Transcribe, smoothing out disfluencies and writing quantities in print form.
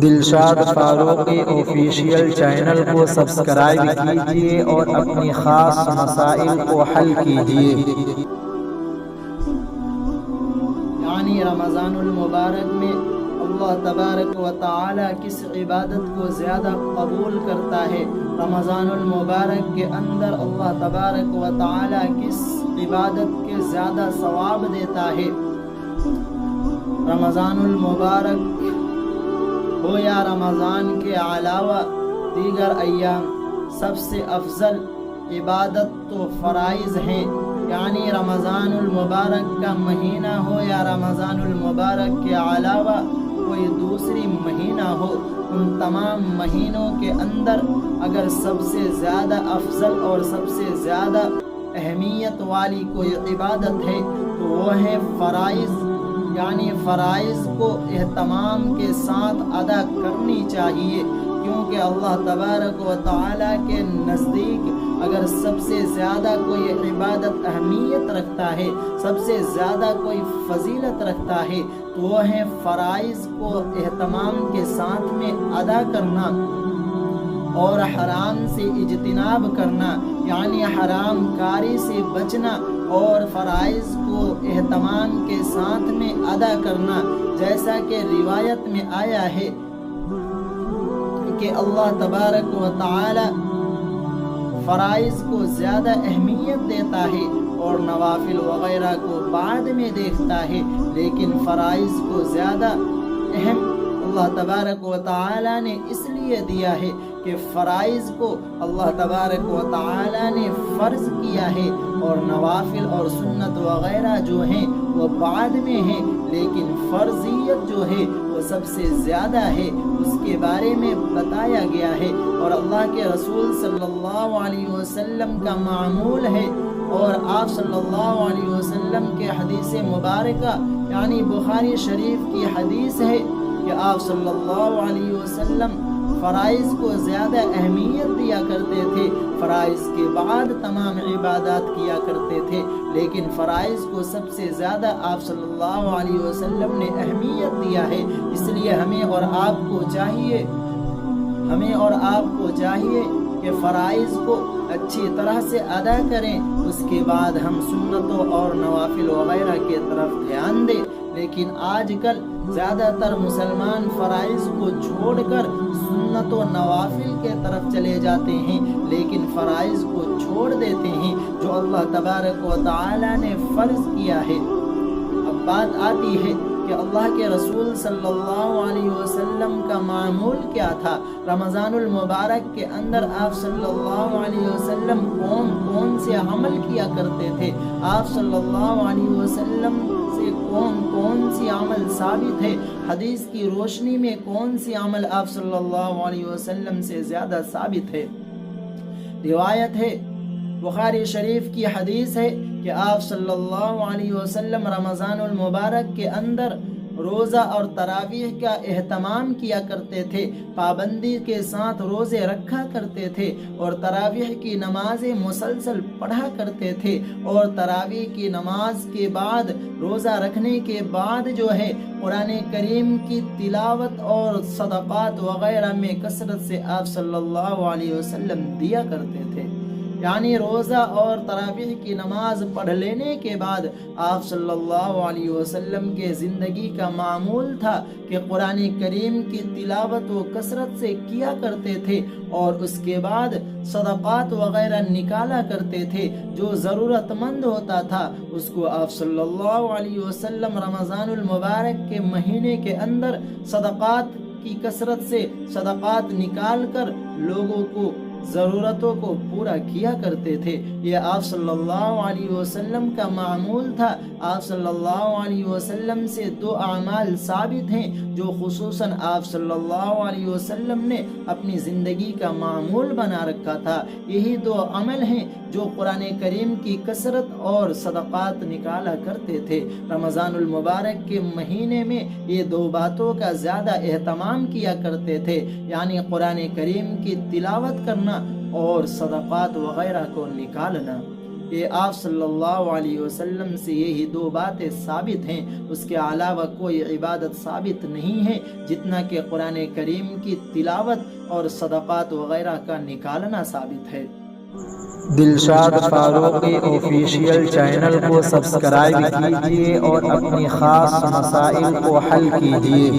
Dilshad Farooqui official channel کو subscribe کیجیے اور اپنی خاص مسائل کو حل کیجیے۔ یعنی رمضان المبارک میں اللہ تبارک و تعالی کس عبادت کو زیادہ قبول کرتا ہے؟ رمضان المبارک کے اندر اللہ تبارک و تعالی کس عبادت کے زیادہ ثواب دیتا ہے؟ رمضان المبارک ہو یا رمضان کے علاوہ دیگر ایام، سب سے افضل عبادت تو فرائض ہیں۔ یعنی رمضان المبارک کا مہینہ ہو یا رمضان المبارک کے علاوہ کوئی دوسری مہینہ ہو، ان تمام مہینوں کے اندر اگر سب سے زیادہ افضل اور سب سے زیادہ اہمیت والی کوئی عبادت ہے تو وہ ہے فرائض۔ یعنی فرائض کو اہتمام کے ساتھ ادا کرنی چاہیے، کیونکہ اللہ تبارک و تعالیٰ کے نزدیک اگر سب سے زیادہ کوئی عبادت اہمیت رکھتا ہے، سب سے زیادہ کوئی فضیلت رکھتا ہے تو وہ ہے فرائض کو اہتمام کے ساتھ میں ادا کرنا اور حرام سے اجتناب کرنا، یعنی حرام کاری سے بچنا اور فرائض کو اہتمام کے ساتھ میں ادا کرنا۔ جیسا کہ روایت میں آیا ہے کہ اللہ تبارک و تعالی فرائض کو زیادہ اہمیت دیتا ہے اور نوافل وغیرہ کو بعد میں دیکھتا ہے، لیکن فرائض کو زیادہ اہم اللہ تبارک و تعالی نے اس لیے دیا ہے کہ فرائض کو اللہ تبارک و تعالی نے فرض کیا ہے اور نوافل اور سنت وغیرہ جو ہیں وہ بعد میں ہیں، لیکن فرضیت جو ہے وہ سب سے زیادہ ہے، اس کے بارے میں بتایا گیا ہے اور اللہ کے رسول صلی اللہ علیہ وسلم کا معمول ہے۔ اور آپ صلی اللہ علیہ وسلم کے حدیث مبارکہ یعنی بخاری شریف کی حدیث ہے کہ آپ صلی اللہ علیہ وسلم فرائض کو زیادہ اہمیت دیا کرتے تھے، فرائض کے بعد تمام عبادات کیا کرتے تھے، لیکن فرائض کو سب سے زیادہ آپ صلی اللہ علیہ وسلم نے اہمیت دیا ہے۔ اس لیے ہمیں اور آپ کو چاہیے کہ فرائض کو اچھی طرح سے ادا کریں، اس کے بعد ہم سنتوں اور نوافل وغیرہ کے طرف دھیان دیں۔ لیکن آج کل زیادہ تر مسلمان فرائض کو چھوڑ کر سنت و نوافل کے طرف چلے جاتے ہیں، لیکن فرائض کو چھوڑ دیتے ہیں جو اللہ تبارک و تعالی نے فرض کیا ہے۔ اب بات آتی ہے کہ اللہ کے رسول صلی اللہ علیہ وسلم کا معمول کیا تھا؟ رمضان المبارک کے اندر آپ صلی اللہ علیہ وسلم کون سے عمل کیا کرتے تھے؟ آپ صلی اللہ علیہ وسلم سے کون سی عمل ثابت ہے؟ حدیث کی روشنی میں کون سی عمل آپ صلی اللہ علیہ وسلم سے زیادہ ثابت ہے؟ روایت ہے، بخاری شریف کی حدیث ہے کہ آپ صلی اللہ علیہ وسلم رمضان المبارک کے اندر روزہ اور تراویح کا اہتمام کیا کرتے تھے، پابندی کے ساتھ روزے رکھا کرتے تھے اور تراویح کی نمازیں مسلسل پڑھا کرتے تھے، اور تراویح کی نماز کے بعد روزہ رکھنے کے بعد جو ہے قرآن کریم کی تلاوت اور صدقات وغیرہ میں کثرت سے آپ صلی اللہ علیہ وسلم دیا کرتے تھے۔ یعنی روزہ اور تراویح کی نماز پڑھ لینے کے بعد آپ صلی اللہ علیہ وسلم کے زندگی کا معمول تھا کہ قرآن کریم کی تلاوت و کثرت سے کیا کرتے تھے اور اس کے بعد صدقات وغیرہ نکالا کرتے تھے۔ جو ضرورت مند ہوتا تھا اس کو آپ صلی اللہ علیہ وسلم رمضان المبارک کے مہینے کے اندر صدقات کی کثرت سے صدقات نکال کر لوگوں کو ضرورتوں کو پورا کیا کرتے تھے۔ یہ آپ صلی اللہ علیہ وسلم کا معمول تھا۔ آپ صلی اللہ علیہ وسلم سے دو اعمال ثابت ہیں جو خصوصاً آپ صلی اللہ علیہ وسلم نے اپنی زندگی کا معمول بنا رکھا تھا۔ یہی دو عمل ہیں جو قرآن کریم کی کثرت اور صدقات نکالا کرتے تھے۔ رمضان المبارک کے مہینے میں یہ دو باتوں کا زیادہ اہتمام کیا کرتے تھے، یعنی قرآن کریم کی تلاوت کرنا اور صدقات وغیرہ کو نکالنا۔ کہ آپ صلی اللہ علیہ وسلم سے یہی دو باتیں ثابت ہیں، اس کے علاوہ کوئی عبادت ثابت نہیں ہے جتنا کہ قرآن کریم کی تلاوت اور صدقات وغیرہ کا نکالنا ثابت ہے۔ دلشاد فاروقی آفیشیل چینل کو سبسکرائب کیجیے اور اپنی خاص مسائل کو حل کیجیے۔